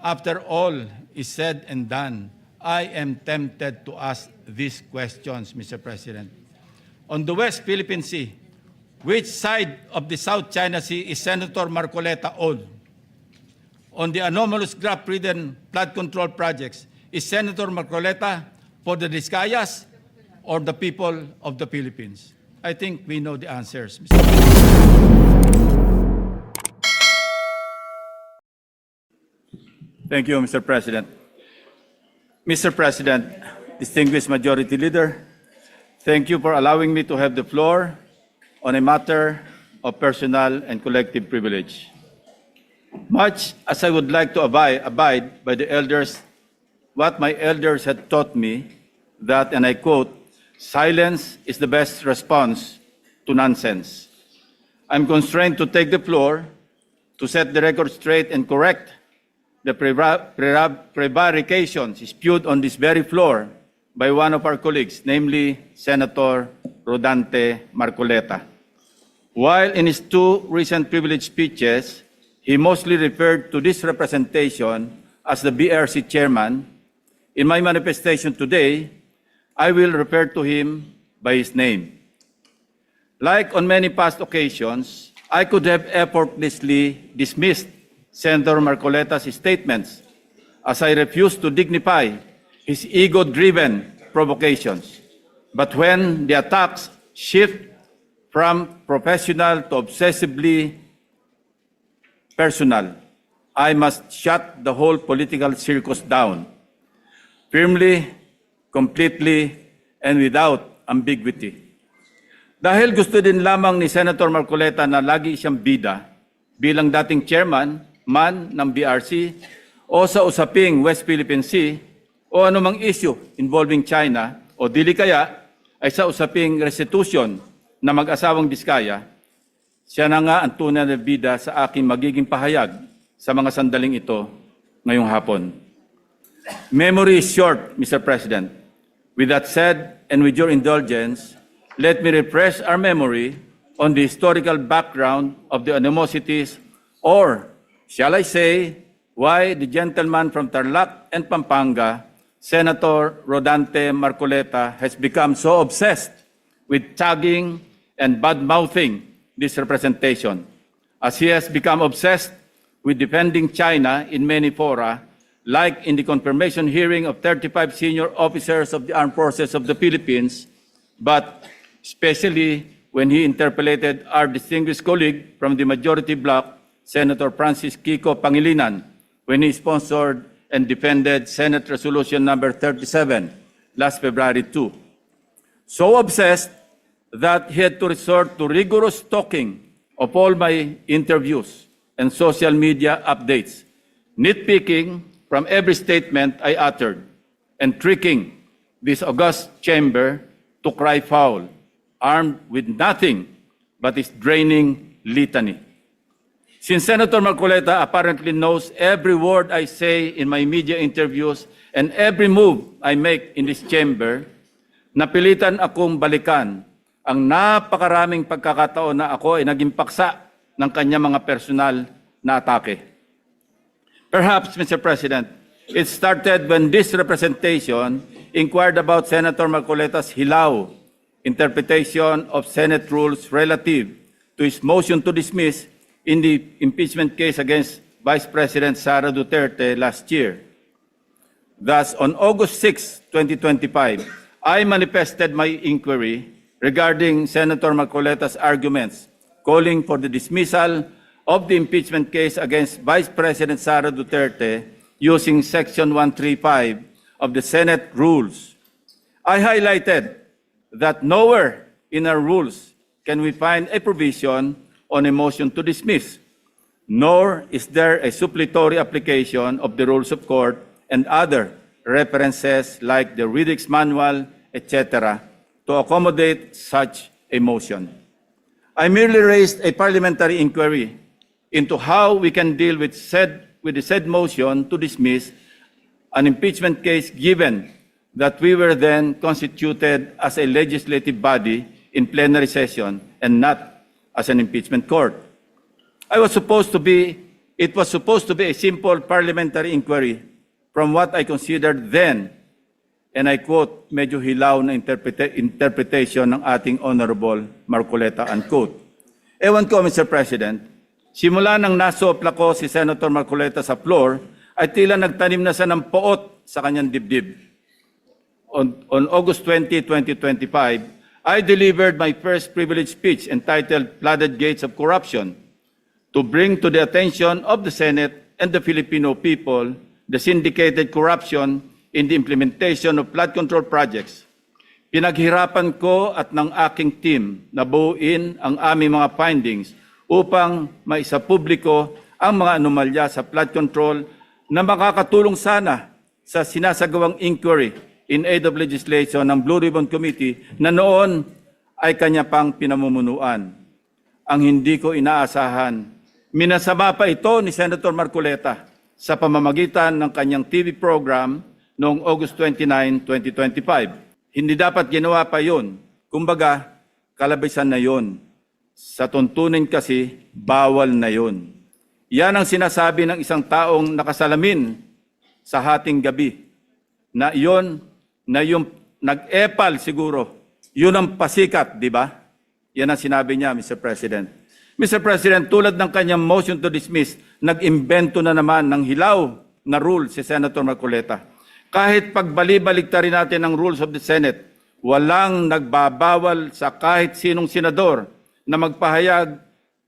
after all is said and done, I am tempted to ask these questions, Mr. President. On the West Philippine Sea, which side of the South China Sea is Senator Marcoleta on? On the anomalous graft-ridden flood control projects, is Senator Marcoleta for the Discayas or the people of the Philippines? I think we know the answers, Mr. Thank you, Mr. President. Mr. President, distinguished Majority Leader, thank you for allowing me to have the floor on a matter of personal and collective privilege. Much as I would like to abide by the elders, what my elders had taught me, that, and I quote, silence is the best response to nonsense. I'm constrained to take the floor to set the record straight and correct the prevarications spewed on this very floor by one of our colleagues, namely Senator Rodante Marcoleta. While in his two recent privilege speeches, he mostly referred to this representation as the BRC chairman, in my manifestation today, I will refer to him by his name. Like on many past occasions, I could have effortlessly dismissed Senator Marcoleta's statements as I refuse to dignify his ego-driven provocations. But when the attacks shift from professional to obsessively personal, I must shut the whole political circus down, firmly, completely, and without ambiguity. Dahil gusto din lamang ni Senator Marcoleta na lagi siyang bida bilang dating chairman man ng BRC o sa usaping West Philippine Sea o anumang issue involving China o dili kaya ay sa usaping restitution na mag-asawang Diskaya, siya na nga ang tunay na bida sa aking magiging pahayag sa mga sandaling ito ngayong hapon. Memory is short, Mr. President. With that said, and with your indulgence, let me refresh our memory on the historical background of the animosities, or shall I say, why the gentleman from Tarlac and Pampanga, Senator Rodante Marcoleta, has become so obsessed with tagging and bad-mouthing this representation, as he has become obsessed with defending China in many fora, like in the confirmation hearing of 35 senior officers of the Armed Forces of the Philippines, but especially when he interpolated our distinguished colleague from the majority bloc, Senator Francis Kiko Pangilinan, when he sponsored and defended Senate Resolution number 37 last February 2. So obsessed that he had to resort to rigorous stalking of all my interviews and social media updates, nitpicking from every statement I uttered, and tricking this august chamber to cry foul, armed with nothing but his draining litany. Since Senator Marcoleta apparently knows every word I say in my media interviews and every move I make in this chamber, napilitan akong balikan ang napakaraming pagkakataon na ako ay naging paksa ng kanya mga personal na atake. Perhaps, Mr. President, it started when this representation inquired about Senator Marcoleta's hilaw interpretation of Senate rules relative to his motion to dismiss in the impeachment case against Vice President Sara Duterte last year. Thus, on August 6, 2025, I manifested my inquiry regarding Senator Marcoleta's arguments, calling for the dismissal of the impeachment case against Vice President Sara Duterte using Section 135 of the Senate rules. I highlighted that nowhere in our rules can we find a provision on a motion to dismiss, nor is there a suppletory application of the rules of court and other references like the Riddick's Manual, etc., to accommodate such a motion. I merely raised a parliamentary inquiry into how we can deal with the said motion to dismiss an impeachment case, given that we were then constituted as a legislative body in plenary session and not as an impeachment court. I was supposed to be It was supposed to be a simple parliamentary inquiry from what I considered then, and I quote, medyo hilaw na interpretation ng ating Honorable Marcoleta, unquote. Ewan ko, Mr. President, simula nang nasopla ko si Senator Marcoleta sa floor, ay tila nagtanim na siya ng poot sa kanyang dibdib. On August 20, 2025, I delivered my first privileged speech entitled Flooded Gates of Corruption to bring to the attention of the Senate and the Filipino people the syndicated corruption in the implementation of flood control projects. Pinaghirapan ko at ng aking team na buuin ang aming mga findings upang maisapubliko ang mga anomalya sa flood control na makakatulong sana sa sinasagawang inquiry in aid of legislation ng Blue Ribbon Committee na noon ay kanya pang pinamumunuan. Ang hindi ko inaasahan, minasama pa ito ni Senator Marcoleta sa pamamagitan ng kanyang TV program noong August 29, 2025. Hindi dapat ginawa pa yun. Kumbaga, kalabisan na yun. Sa tuntunin kasi, bawal na yun. Yan ang sinasabi ng isang taong nakasalamin sa hating gabi. Na yung nag-epal siguro. Yun ang pasikat, di ba? Yan ang sinabi niya, Mr. President. Mr. President, tulad ng kanyang motion to dismiss, nag-imbento na naman ng hilaw na rule si Senator Marcoleta. Kahit pagbali-baliktarin natin ang rules of the Senate, walang nagbabawal sa kahit sinong senador na magpahayag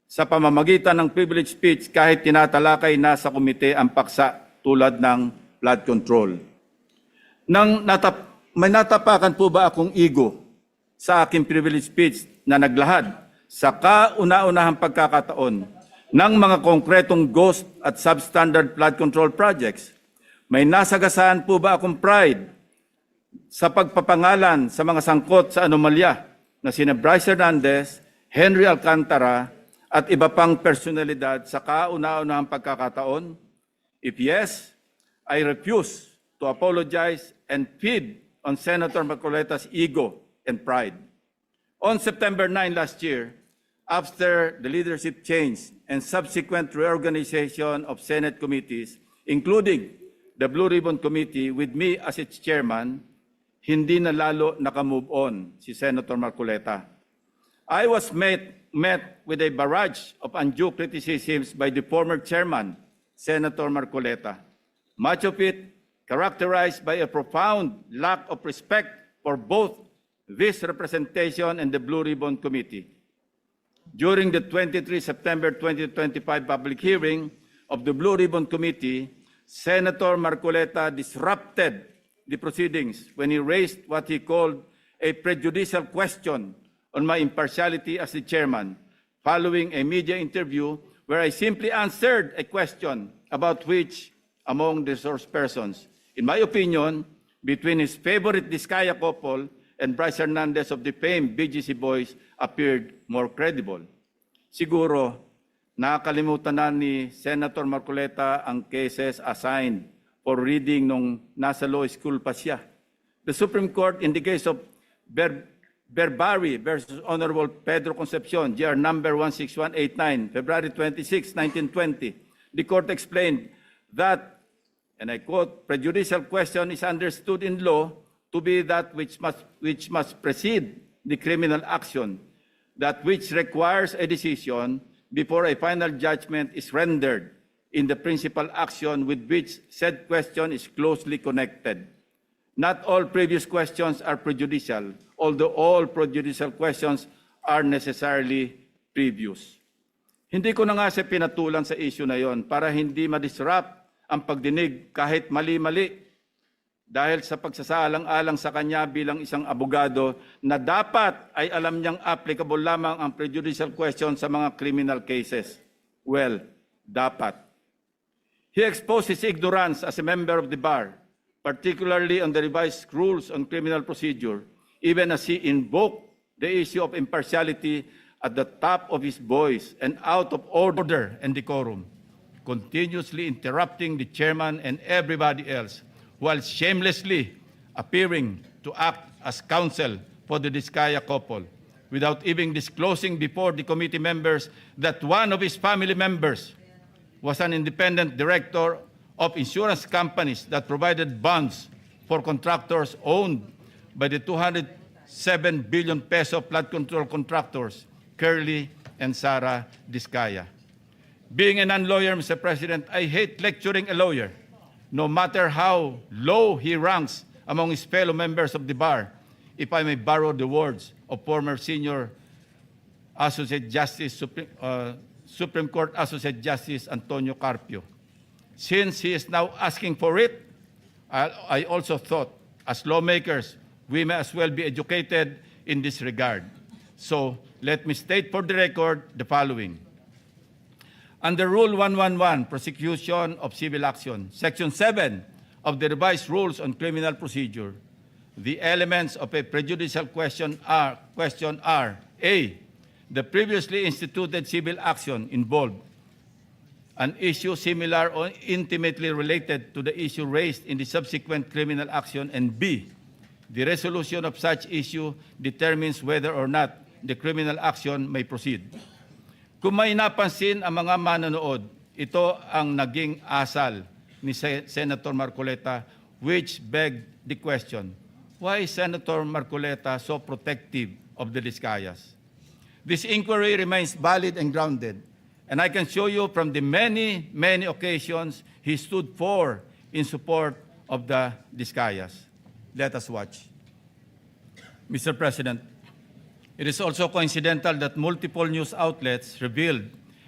sa pamamagitan ng privilege speech kahit tinatalakay na sa komite ang paksa tulad ng flood control. May natapakan po ba akong ego sa aking privilege speech na naglahad sa kauna-unahang pagkakataon ng mga konkretong ghost at substandard flood control projects? May nasagasaan po ba akong pride sa pagpapangalan sa mga sangkot sa anomalya na sina Bryce Hernandez, Henry Alcantara at iba pang personalidad sa kauna-unahang pagkakataon? If yes, I refuse to apologize and feed on Senator Marcoleta's ego and pride. On September 9 last year, after the leadership change and subsequent reorganization of Senate committees, including the Blue Ribbon Committee with me as its chairman, hindi na lalo nakamove on si Senator Marcoleta. I was met with a barrage of undue criticisms by the former chairman, Senator Marcoleta, much of it characterized by a profound lack of respect for both this representation and the Blue Ribbon Committee. During the 23 September 2025 public hearing of the Blue Ribbon Committee, Senator Marcoleta disrupted the proceedings when he raised what he called a prejudicial question on my impartiality as the chairman, following a media interview where I simply answered a question about which among the source persons, in my opinion, between his favorite Diskaya couple and Bryce Hernandez of the famed BGC Boys appeared more credible. Siguro, nakakalimutan na ni Senator Marcoleta ang cases assigned for reading nung nasa law school pa siya. The Supreme Court in the case of Berbari versus Honorable Pedro Concepcion, GR number 16189, February 26, 1920, the court explained that, and I quote, prejudicial question is understood in law to be that which must precede the criminal action, that which requires a decision before a final judgment is rendered in the principal action with which said question is closely connected. Not all previous questions are prejudicial, although all prejudicial questions are necessarily previous. Hindi ko na nga siya pinatulan sa issue na yon para hindi ma-disrupt ang pagdinig kahit mali-mali dahil sa pagsasaalang-alang sa kanya bilang isang abogado na dapat ay alam niyang applicable lamang ang prejudicial question sa mga criminal cases. Well, dapat. He exposed his ignorance as a member of the bar, particularly on the revised rules on criminal procedure, even as he invoked the issue of impartiality at the top of his voice and out of order and decorum, continuously interrupting the chairman and everybody else, while shamelessly appearing to act as counsel for the Diskaya couple, without even disclosing before the committee members that one of his family members was an independent director of insurance companies that provided bonds for contractors owned by the 207 billion peso flood control contractors, Curly and Sara Diskaya. Being a non-lawyer, Mr. President, I hate lecturing a lawyer, no matter how low he ranks among his fellow members of the bar, if I may borrow the words of former senior Associate Justice, Supreme Court Associate Justice Antonio Carpio. Since he is now asking for it, I also thought, as lawmakers, we may as well be educated in this regard. So let me state for the record the following. Under Rule 111, Prosecution of Civil Action, Section 7 of the Revised Rules on Criminal Procedure, the elements of a prejudicial question are A, the previously instituted civil action involved an issue similar or intimately related to the issue raised in the subsequent criminal action, and B, the resolution of such issue determines whether or not the criminal action may proceed. Kung may napansin ang mga manonood, ito ang naging asal ni Senator Marcoleta, which begged the question, why is Senator Marcoleta so protective of the Diskayas? This inquiry remains valid and grounded, and I can show you from the many, many occasions he stood for in support of the Diskayas. Let us watch. Mr. President, it is also coincidental that multiple news outlets revealed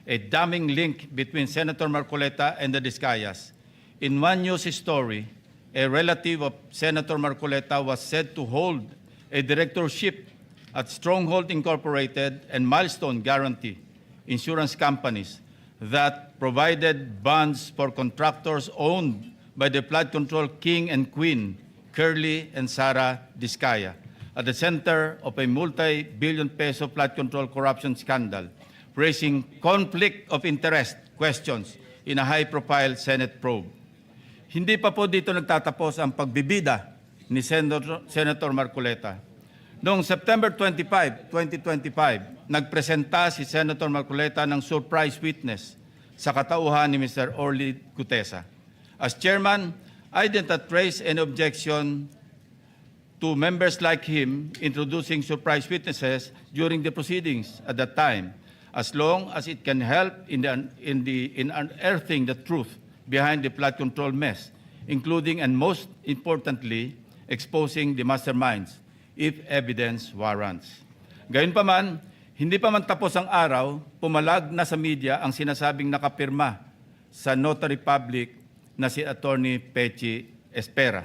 a damning link between Senator Marcoleta and the Diskayas. In one news story, a relative of Senator Marcoleta was said to hold a directorship at Stronghold Incorporated and Milestone Guarantee insurance companies that provided bonds for contractors owned by the flood control king and queen, Curly and Sara Diskaya, at the center of a multi-billion peso flood control corruption scandal, raising conflict of interest questions in a high-profile Senate probe. Hindi pa po dito nagtatapos ang pagbibida ni Senator Marcoleta. Noong September 25, 2025, nagpresenta si Senator Marcoleta ng surprise witness sa katauhan ni Mr. Orly Gutesa. As chairman, I did not raise any objection to members like him introducing surprise witnesses during the proceedings at that time, as long as it can help in unearthing the truth behind the flood control mess, including and most importantly, exposing the masterminds if evidence warrants. Gayunpaman, hindi pa man tapos ang araw, pumalag na sa media ang sinasabing nakapirma sa notary public na si Attorney Pechi Espera.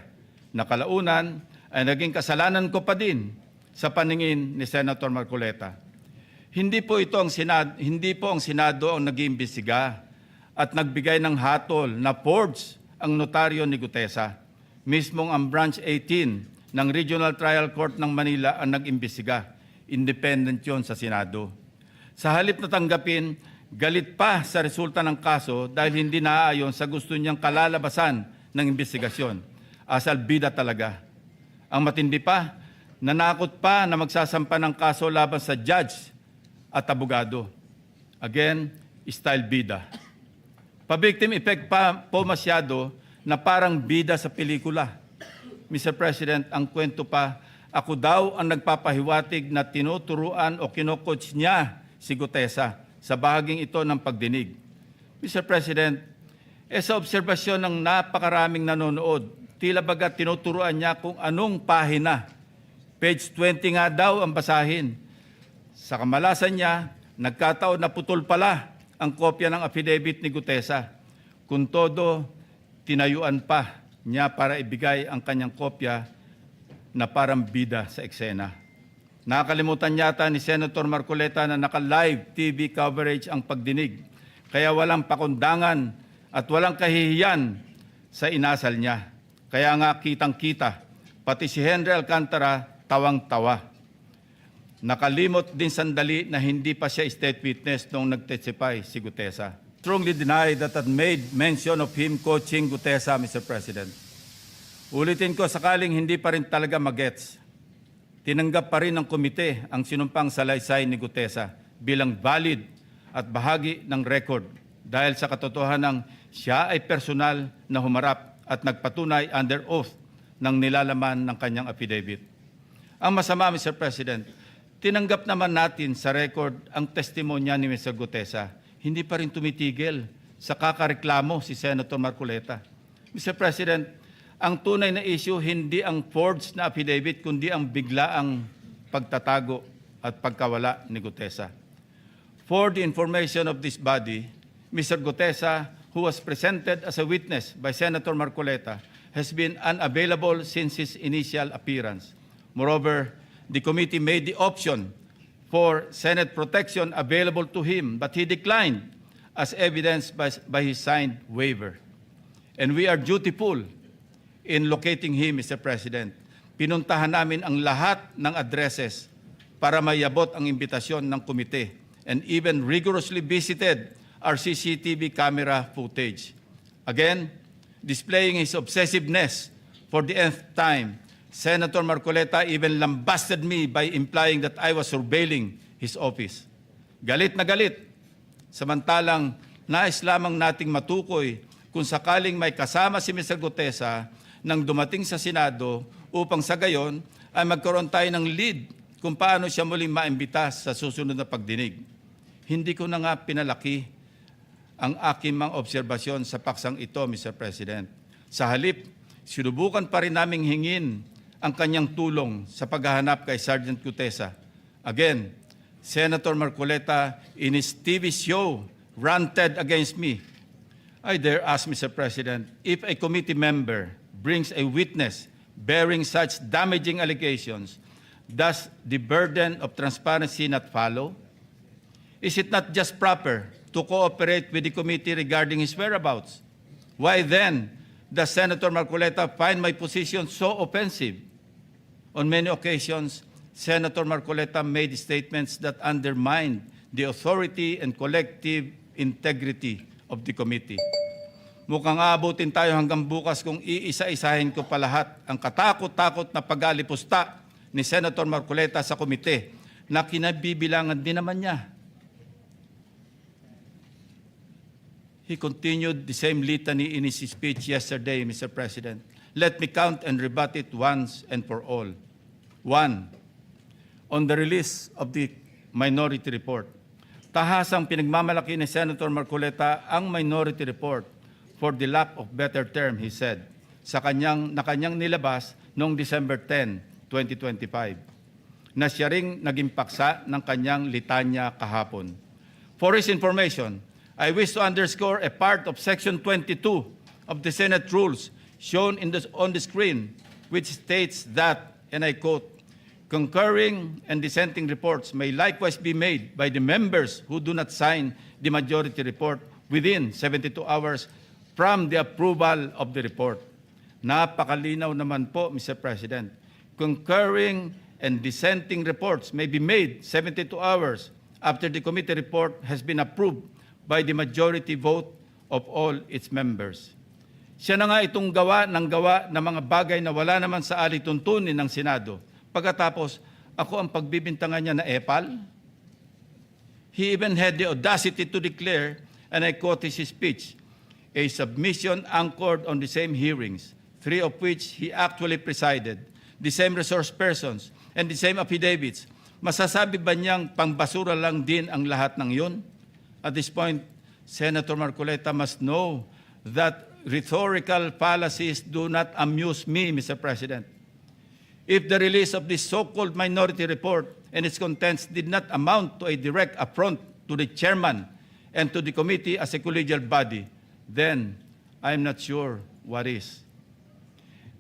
Nakalaunan ay naging kasalanan ko pa din sa paningin ni Senator Marcoleta. Hindi po ang Senado ang nag-iimbestiga at nagbigay ng hatol na forged ang notaryo ni Gutesa. Mismong ang Branch 18 ng Regional Trial Court ng Manila ang nag-imbestiga. Independent yon sa Senado. Sa halip na tanggapin, galit pa sa resulta ng kaso dahil hindi naaayon sa gusto niyang kalalabasan ng imbestigasyon. Asal bida talaga. Ang matindi pa, nanakot pa na magsasampa ng kaso laban sa judge at abogado. Again, style bida. Pa-victim effect pa po masyado na parang bida sa pelikula. Mr. President, ang kwento pa, ako daw ang nagpapahiwatig na tinuturuan o kinocoach niya si Gutesa sa bahaging ito ng pagdinig. Mr. President, sa obserbasyon ng napakaraming nanonood, tila baga tinuturuan niya kung anong pahina. Page 20 nga daw ang basahin. Sa kamalasan niya, nagkataon na putol pala ang kopya ng affidavit ni Gutesa. Kung todo, tinayuan pa niya para ibigay ang kanyang kopya na parang bida sa eksena. Nakakalimutan yata ni Senator Marcoleta na naka-live TV coverage ang pagdinig, kaya walang pakundangan at walang kahihiyan sa inasal niya. Kaya nga kitang-kita, pati si Henry Alcantara tawang-tawa. Nakalimot din sandali na hindi pa siya state witness nung nag-testify si Gutesa. Strongly deny that had made mention of him coaching Gutesa, Mr. President. Ulitin ko, sakaling hindi pa rin talaga magets, tinanggap pa rin ng komite ang sinumpang salaysay ni Gutesa bilang valid at bahagi ng record dahil sa katotohanan siya ay personal na humarap at nagpatunay under oath ng nilalaman ng kanyang affidavit. Ang masama, Mr. President, tinanggap naman natin sa record ang testimonya ni Mr. Gutesa. Hindi pa rin tumitigil sa kakareklamo si Senator Marcoleta. Mr. President, ang tunay na issue hindi ang forged na affidavit kundi ang biglaang pagtatago at pagkawala ni Gutesa. For the information of this body, Mr. Gutesa, who was presented as a witness by Senator Marcoleta, has been unavailable since his initial appearance. Moreover, the committee made the option for Senate protection available to him, but he declined as evidenced by his signed waiver. And we are dutiful in locating him, Mr. President. Pinuntahan namin ang lahat ng addresses para mayabot ang imbitasyon ng komite and even rigorously visited our CCTV camera footage. Again, displaying his obsessiveness for the nth time, Senator Marcoleta even lambasted me by implying that I was surveilling his office. Galit na galit. Samantalang nais lamang nating matukoy kung sakaling may kasama si Mr. Gutesa nang dumating sa Senado upang sa gayon ay magkaroon tayo ng lead kung paano siya muling maimbita sa susunod na pagdinig. Hindi ko na nga pinalaki ang aking mga obserbasyon sa paksang ito, Mr. President. Sa halip, sinubukan pa rin naming hingin ang kanyang tulong sa paghahanap kay Sergeant Gutesa. Again, Senator Marcoleta, in his TV show, ranted against me. I dare ask, Mr. President, if a committee member brings a witness bearing such damaging allegations, does the burden of transparency not follow? Is it not just proper to cooperate with the committee regarding his whereabouts? Why then does Senator Marcoleta find my position so offensive? On many occasions, Senator Marcoleta made statements that undermined the authority and collective integrity of the committee. Mukhang aabutin tayo hanggang bukas kung iisa-isahin ko pa lahat ang katakot-takot na pag-alipusta ni Senator Marcoleta sa komite na kinabibilangan din naman niya. He continued the same litany in his speech yesterday, Mr. President. Let me count and rebut it once and for all. 1. On the release of the minority report. Tahasang pinagmamalaki ni Senator Marcoleta ang minority report for the lack of better term, he said, sa kanyang nilabas noong December 10, 2025, na siya ring naging paksa ng kanyang litanya kahapon. For his information, I wish to underscore a part of Section 22 of the Senate Rules shown on the screen, which states that, and I quote, concurring and dissenting reports may likewise be made by the members who do not sign the majority report within 72 hours from the approval of the report. Napakalinaw naman po, Mr. President. Concurring and dissenting reports may be made 72 hours after the committee report has been approved by the majority vote of all its members. Siya na nga itong gawa ng mga bagay na wala naman sa alituntunin ng Senado. Pagkatapos, ako ang pagbibintangan niya na epal. He even had the audacity to declare, and I quote his speech, a submission anchored on the same hearings, 3 of which he actually presided, the same resource persons, and the same affidavits. Masasabi ba niyang pangbasura lang din ang lahat ng yun? At this point, Senator Marcoleta must know that rhetorical fallacies do not amuse me, Mr. President. If the release of this so-called minority report and its contents did not amount to a direct affront to the chairman and to the committee as a collegial body, then I'm not sure what is.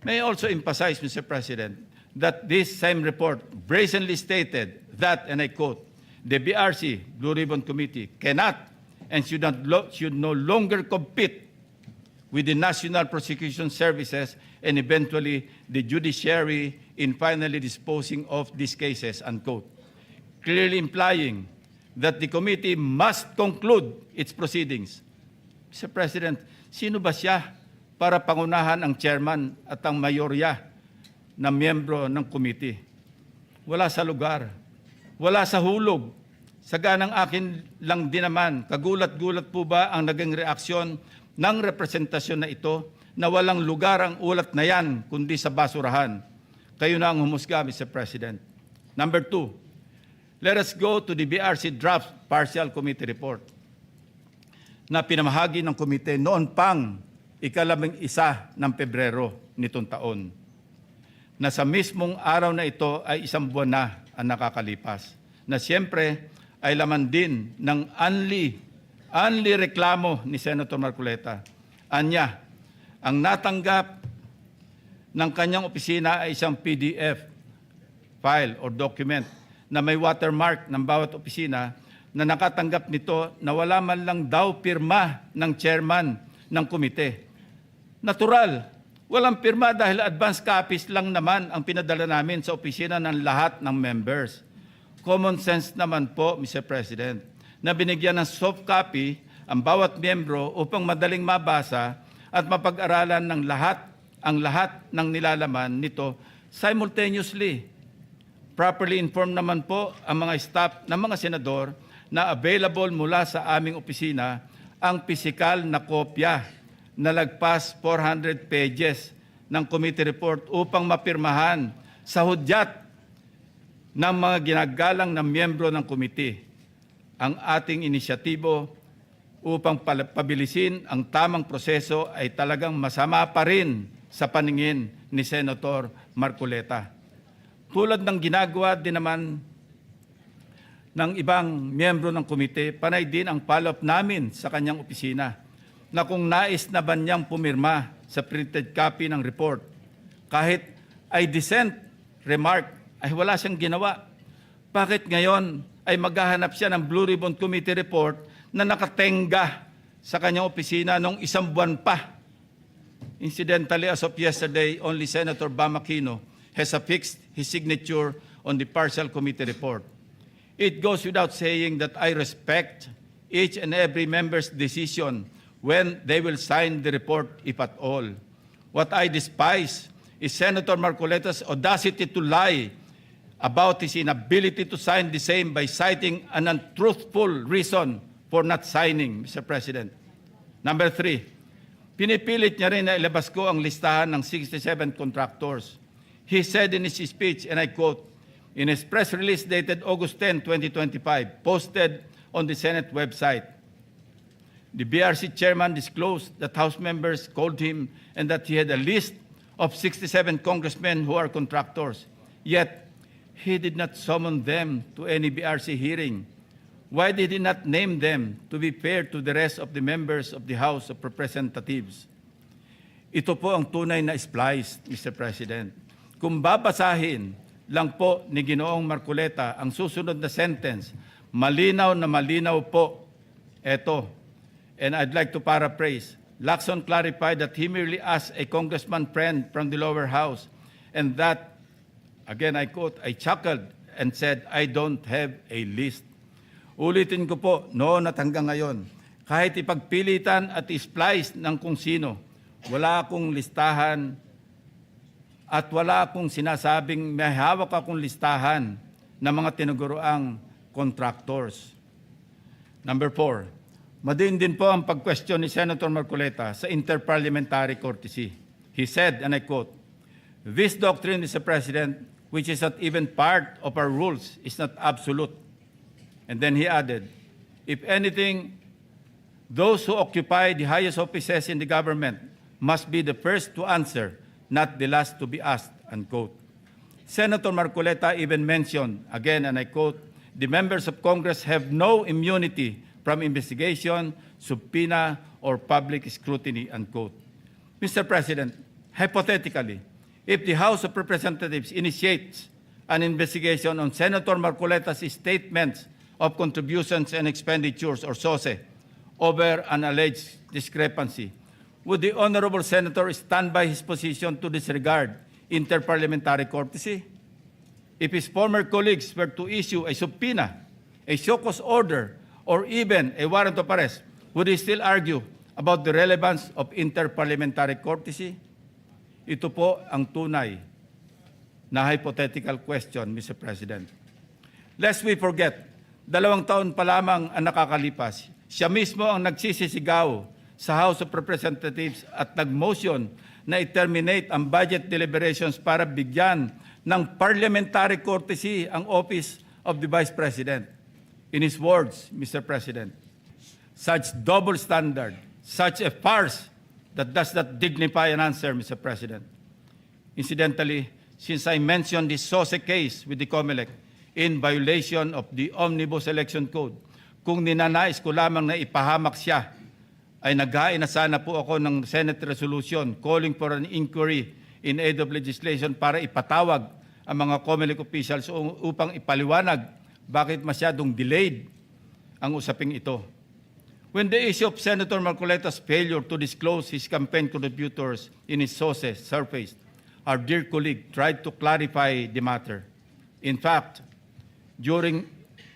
May I also emphasize, Mr. President, that this same report brazenly stated that, and I quote, the BRC, Blue Ribbon Committee, cannot and should no longer compete with the National Prosecution Services and eventually the judiciary in finally disposing of these cases, unquote. Clearly implying that the committee must conclude its proceedings. Mr. President, sino ba siya para pangunahan ang chairman at ang mayorya na miyembro ng committee? Wala sa lugar, wala sa hulog. Saganang akin lang din naman, kagulat-gulat po ba ang naging reaksyon ng representasyon na ito na walang lugar ang ulat na yan kundi sa basurahan? Kayo na ang humusga, Mr. President. Number 2, let us go to the BRC draft partial committee report na pinamahagi ng komite noon pang ika-11 ng Pebrero nitong taon, na sa mismong araw na ito ay isang buwan na ang nakakalipas, na siyempre ay laman din ng only reklamo ni Senator Marcoleta. Anya, ang natanggap ng kanyang opisina ay isang PDF file or document na may watermark ng bawat opisina na nakatanggap nito na wala man lang daw pirma ng chairman ng komite. Natural, walang pirma dahil advance copies lang naman ang pinadala namin sa opisina ng lahat ng members. Common sense naman po, Mr. President, na binigyan ng soft copy ang bawat miyembro upang madaling mabasa at mapag-aralan ng ang lahat ng nilalaman nito simultaneously. Properly informed naman po ang mga staff ng mga senador na available mula sa aming opisina ang pisikal na kopya na lagpas 400 pages ng committee report upang mapirmahan sa hudyat ng mga ginagalang na miyembro ng komite. Ang ating inisyatibo upang pabilisin ang tamang proseso ay talagang masama pa rin sa paningin ni Senator Marcoleta. Tulad ng ginagawa din naman ng ibang miyembro ng komite, panay din ang follow-up namin sa kanyang opisina na kung nais na ba niyang pumirma sa printed copy ng report, kahit ay dissent remark, ay wala siyang ginawa. Bakit ngayon ay maghahanap siya ng Blue Ribbon Committee report na nakatenga sa kanyang opisina noong isang buwan pa? Incidentally, as of yesterday, only Senator Bam Aquino has affixed his signature on the partial committee report. It goes without saying that I respect each and every member's decision when they will sign the report, if at all. What I despise is Senator Marcoleta's audacity to lie about his inability to sign the same by citing an untruthful reason for not signing, Mr. President. Number 3, pinipilit niya rin na ilabas ko ang listahan ng 67 contractors. He said in his speech, and I quote, in his press release dated August 10, 2025, posted on the Senate website, the BRC chairman disclosed that House members called him and that he had a list of 67 congressmen who are contractors. Yet, he did not summon them to any BRC hearing. Why did he not name them to be fair to the rest of the members of the House of Representatives? Ito po ang tunay na splice, Mr. President. Kung babasahin lang po ni Ginoong Marcoleta ang susunod na sentence, malinaw na malinaw po ito. And I'd like to paraphrase. Lacson clarified that he merely asked a congressman friend from the lower house and that, again, I quote, I chuckled and said, I don't have a list. Ulitin ko po, noon at hanggang ngayon, kahit ipagpilitan at isplice ng kung sino, wala akong listahan at wala akong sinasabing may hawak akong listahan ng mga tinuguroang contractors. Number 4, madiin din po ang pag-question ni Senator Marcoleta sa interparliamentary courtesy. He said, and I quote, this doctrine, Mr. President, which is not even part of our rules, is not absolute. And then he added, if anything, those who occupy the highest offices in the government must be the first to answer, not the last to be asked, unquote. Senator Marcoleta even mentioned, again, and I quote, the members of Congress have no immunity from investigation, subpoena, or public scrutiny, unquote. Mr. President, hypothetically, if the House of Representatives initiates an investigation on Senator Marcoleta's statements of contributions and expenditures, or SOSE, over an alleged discrepancy, would the Honorable Senator stand by his position to disregard interparliamentary courtesy? If his former colleagues were to issue a subpoena, a show cause order, or even a warrant of arrest, would he still argue about the relevance of interparliamentary courtesy? Ito po ang tunay na hypothetical question, Mr. President. Lest we forget 2 taon pa lamang ang nakakalipas. Siya mismo ang nagsisisigaw sa House of Representatives at nag-motion na i-terminate ang budget deliberations para bigyan ng parliamentary courtesy ang Office of the Vice President. In his words, Mr. President, such double standard, such a farce that does not dignify an answer, Mr. President. Incidentally, since I mentioned this SOSE case with the COMELEC in violation of the Omnibus Election Code, kung ninanais ko lamang na ipahamak siya, ay naghain na sana po ako ng Senate resolution calling for an inquiry in aid of legislation para ipatawag ang mga COMELEC officials upang ipaliwanag bakit masyadong delayed ang usaping ito. When the issue of Senator Marcoleta's failure to disclose his campaign contributors in his sources surfaced, our dear colleague tried to clarify the matter. In fact, during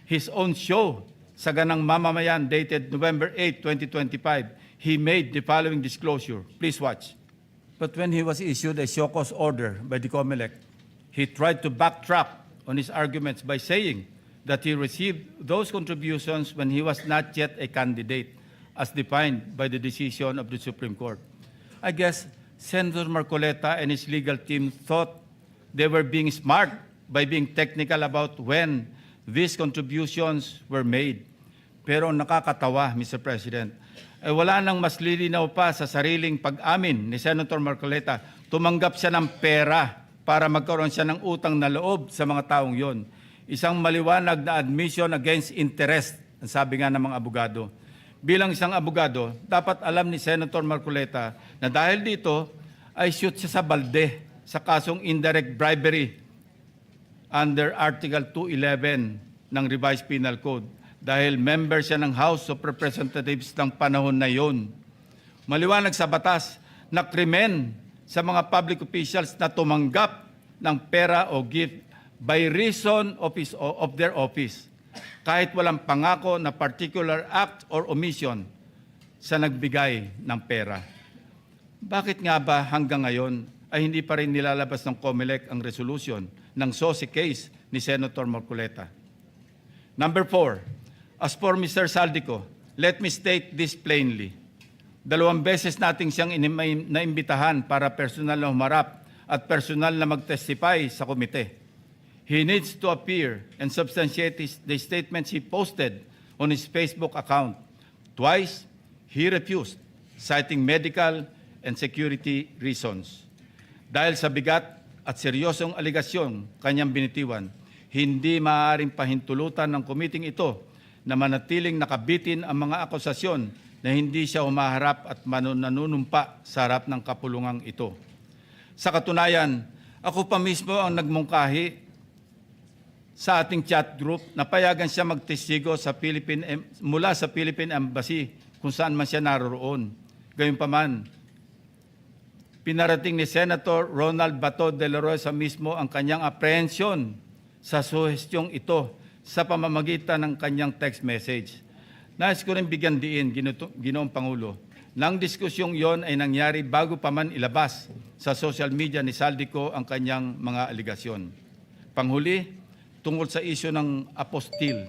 his own show, Saganang Mamamayan, dated November 8, 2025, he made the following disclosure. Please watch. But when he was issued a show cause order by the COMELEC, he tried to backtrack on his arguments by saying that he received those contributions when he was not yet a candidate, as defined by the decision of the Supreme Court. I guess Senator Marcoleta and his legal team thought they were being smart by being technical about when these contributions were made. Pero nakakatawa, Mr. President, ay wala nang mas lilinaw pa sa sariling pag-amin ni Senator Marcoleta. Tumanggap siya ng pera para magkaroon siya ng utang na loob sa mga taong yon. Isang maliwanag na admission against interest, ang sabi nga ng mga abogado. Bilang isang abogado, dapat alam ni Senator Marcoleta na dahil dito ay shoot siya sa balde sa kasong indirect bribery under Article 211 ng Revised Penal Code dahil member siya ng House of Representatives ng panahon na yon. Maliwanag sa batas na krimen sa mga public officials na tumanggap ng pera o gift by reason of their office, kahit walang pangako na particular act or omission sa nagbigay ng pera. Bakit nga ba hanggang ngayon ay hindi pa rin nilalabas ng COMELEC ang resolution ng SOSE case ni Senator Marcoleta? Number 4, as for Mr. Saldico, let me state this plainly. 2 beses nating siyang naimbitahan para personal na humarap at personal na mag-testify sa komite. He needs to appear and substantiate the statements he posted on his Facebook account. Twice, he refused, citing medical and security reasons. Dahil sa bigat at seryosong aligasyon kanyang binitiwan, hindi maaaring pahintulutan ng komiting ito na manatiling nakabitin ang mga akusasyon na hindi siya humaharap at nanunumpa sa harap ng kapulungang ito. Sa katunayan, ako pa mismo ang nagmungkahi sa ating chat group na payagan siya magtestigo sa mula sa Philippine Embassy kung saan man siya naroroon. Gayunpaman, pinarating ni Senator Ronald Bato de la Rosa mismo ang kanyang apprehension sa suhestyong ito sa pamamagitan ng kanyang text message. Nais ko rin bigyan diin, Ginoong Pangulo, nang diskusyong yon ay nangyari bago pa man ilabas sa social media ni Saldico ang kanyang mga aligasyon. Panghuli, tungkol sa isyu ng apostille.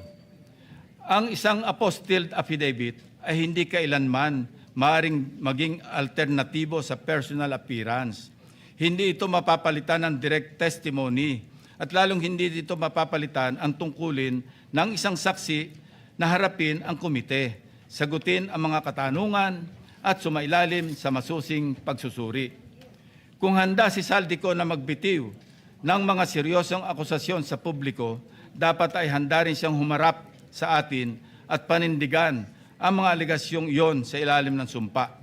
Ang isang apostille affidavit ay hindi kailanman maaaring maging alternatibo sa personal appearance. Hindi ito mapapalitan ng direct testimony at lalong hindi dito mapapalitan ang tungkulin ng isang saksi na harapin ang komite, sagutin ang mga katanungan at sumailalim sa masusing pagsusuri. Kung handa si Saldico na magbitiw ng mga seryosong akusasyon sa publiko, dapat ay handa rin siyang humarap sa atin at panindigan ang mga aligasyong iyon sa ilalim ng sumpa.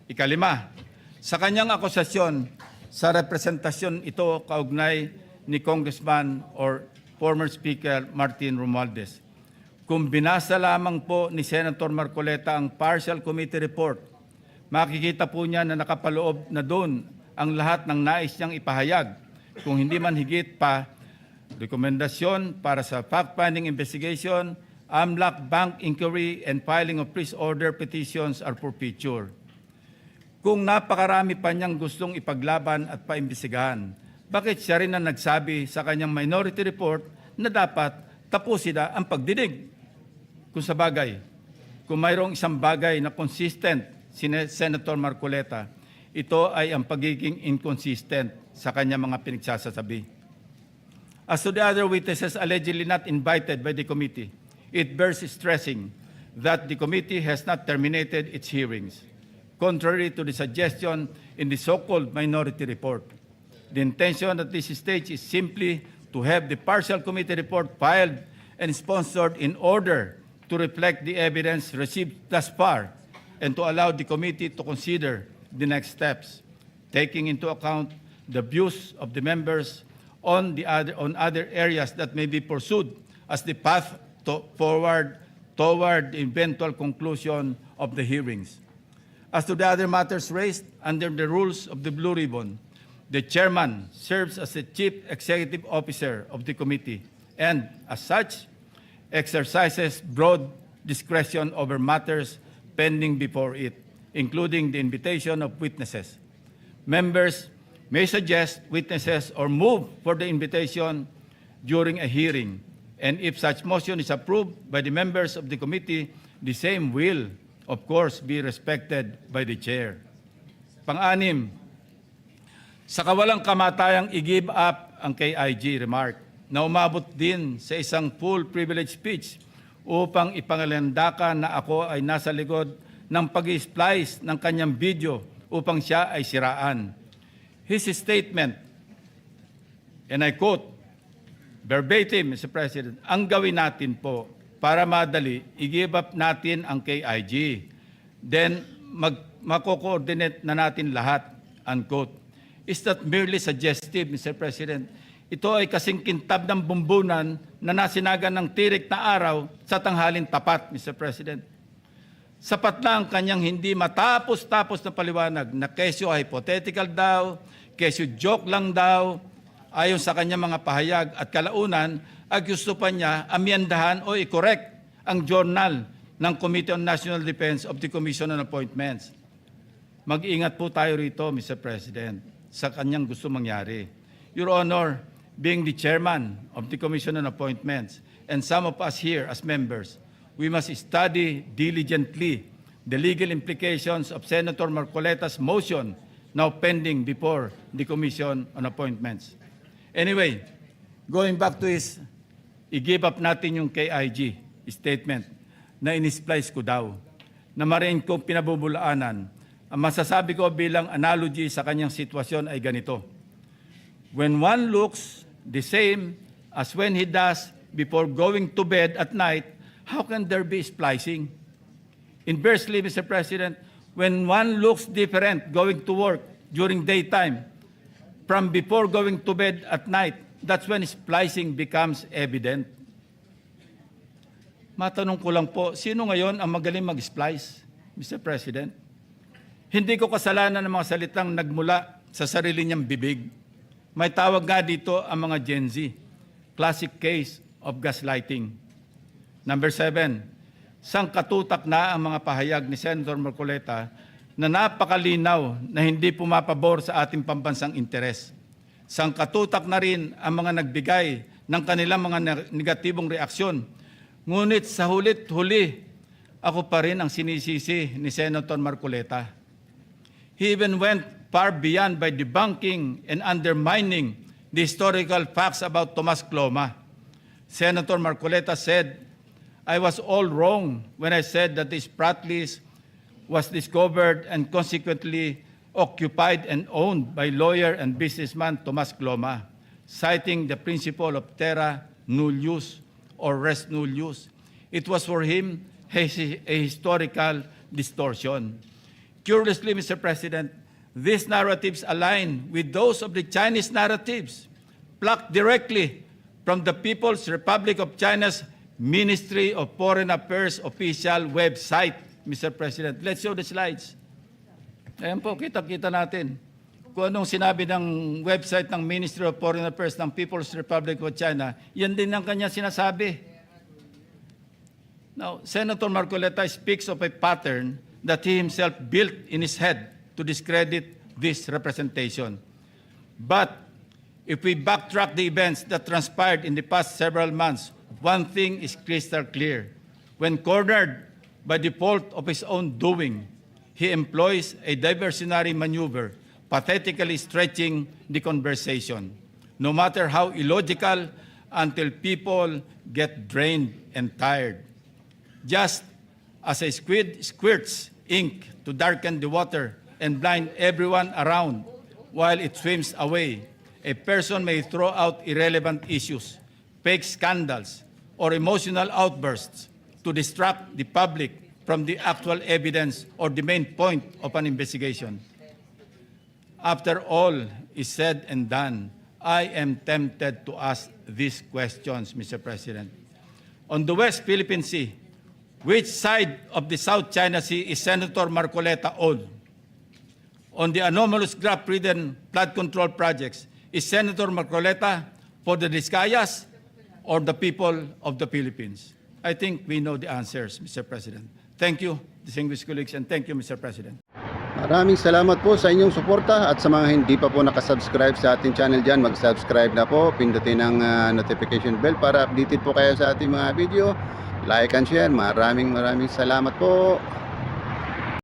Ikalima, sa kanyang akusasyon sa representasyon ito kaugnay ni Congressman or former Speaker Martin Romualdez. Kung binasa lamang po ni Senator Marcoleta ang partial committee report, makikita po niya na nakapaloob na doon ang lahat ng nais niyang ipahayag. Kung hindi man higit pa, rekomendasyon para sa fact-finding investigation, AMLAC bank inquiry, and filing of freeze order petitions are for future. Kung napakarami pa niyang gustong ipaglaban at paimbestigahan, bakit siya rin ang nagsabi sa kanyang minority report na dapat tapusin na ang pagdinig. Kung sa bagay, kung mayroong isang bagay na consistent si Senator Marcoleta, ito ay ang pagiging inconsistent sa kanyang mga pinagsasasabi. As to the other witnesses allegedly not invited by the committee, it bears stressing that the committee has not terminated its hearings, contrary to the suggestion in the so-called minority report. The intention at this stage is simply to have the partial committee report filed and sponsored in order to reflect the evidence received thus far and to allow the committee to consider the next steps, taking into account the views of the members on other areas that may be pursued as the path forward toward the eventual conclusion of the hearings. As to the other matters raised under the rules of the Blue Ribbon, the chairman serves as the chief executive officer of the committee and, as such, exercises broad discretion over matters pending before it, including the invitation of witnesses. Members may suggest witnesses or move for the invitation during a hearing, and if such motion is approved by the members of the committee, the same will, of course, be respected by the chair. Pang-anim, sa kawalang kamatayang i-give up ang KIG remark na umabot din sa isang full privilege speech upang ipangalandakan na ako ay nasa likod ng pag-splice ng kanyang video upang siya ay siraan. His statement, and I quote, verbatim, Mr. President, ang gawin natin po para madali, i-give up natin ang KIG. Then, mako-coordinate na natin lahat, unquote. Is that merely suggestive, Mr. President? Ito ay kasing kintab ng bumbunan na nasinagan ng tirik na araw sa tanghalin tapat, Mr. President. Sapat na ang kanyang hindi matapos-tapos na paliwanag na kesyo hypothetical daw, kesyo joke lang daw, ayon sa kanyang mga pahayag at kalaunan, ay gusto pa niya amyendahan o i-correct ang journal ng Committee on National Defense of the Commission on Appointments. Mag-ingat po tayo rito, Mr. President, sa kanyang gusto mangyari. Your Honor, being the chairman of the Commission on Appointments, and some of us here as members, we must study diligently the legal implications of Senator Marcoleta's motion now pending before the Commission on Appointments. Anyway, going back to his, i-give up natin yung KIG statement na in-splice ko daw, na marin kong pinabubulaanan. Ang masasabi ko bilang analogy sa kanyang sitwasyon ay ganito. When one looks the same as when he does before going to bed at night, how can there be splicing? Inversely, Mr. President, when one looks different going to work during daytime from before going to bed at night, that's when splicing becomes evident. Matanong ko lang po, sino ngayon ang magaling mag-splice, Mr. President? Hindi ko kasalanan ng mga salitang nagmula sa sarili niyang bibig. May tawag nga dito ang mga Gen Z, classic case of gaslighting. Number 7, sangkatutak na ang mga pahayag ni Senator Marcoleta na napakalinaw na hindi pumapabor sa ating pambansang interes. Sangkatutak na rin ang mga nagbigay ng kanilang mga negatibong reaksyon. Ngunit sa hulit-huli, ako pa rin ang sinisisi ni Senator Marcoleta. He even went far beyond by debunking and undermining the historical facts about Tomas Cloma. Senator Marcoleta said, I was all wrong when I said that this Pratt list was discovered and consequently occupied and owned by lawyer and businessman Tomas Cloma, citing the principle of terra nullius or res nullius. It was for him a historical distortion. Curiously, Mr. President, these narratives align with those of the Chinese narratives, plucked directly from the People's Republic of China's Ministry of Foreign Affairs official website, Mr. President. Let's show the slides. Ayan po, kita-kita natin kung anong sinabi ng website ng Ministry of Foreign Affairs ng People's Republic of China. Yan din ang kanya sinasabi. Now, Senator Marcoleta speaks of a pattern that he himself built in his head to discredit this representation. But if we backtrack the events that transpired in the past several months, one thing is crystal clear. When cornered by the fault of his own doing, he employs a diversionary maneuver, pathetically stretching the conversation, no matter how illogical, until people get drained and tired. Just as a squid squirts ink to darken the water and blind everyone around while it swims away, a person may throw out irrelevant issues, fake scandals, or emotional outbursts to distract the public from the actual evidence or the main point of an investigation. After all is said and done, I am tempted to ask these questions, Mr. President. On the West Philippine Sea, which side of the South China Sea is Senator Marcoleta on? On the anomalous graft-ridden flood control projects, is Senator Marcoleta for the Discayas or the people of the Philippines? I think we know the answers, Mr. President. Thank you, distinguished colleagues, and thank you, Mr. President. Maraming salamat po sa inyong suporta, at sa mga hindi pa po nakasubscribe sa ating channel dyan, mag-subscribe na po, pindutin ang notification bell para updated po kayo sa ating mga video. Like and share. Maraming salamat po.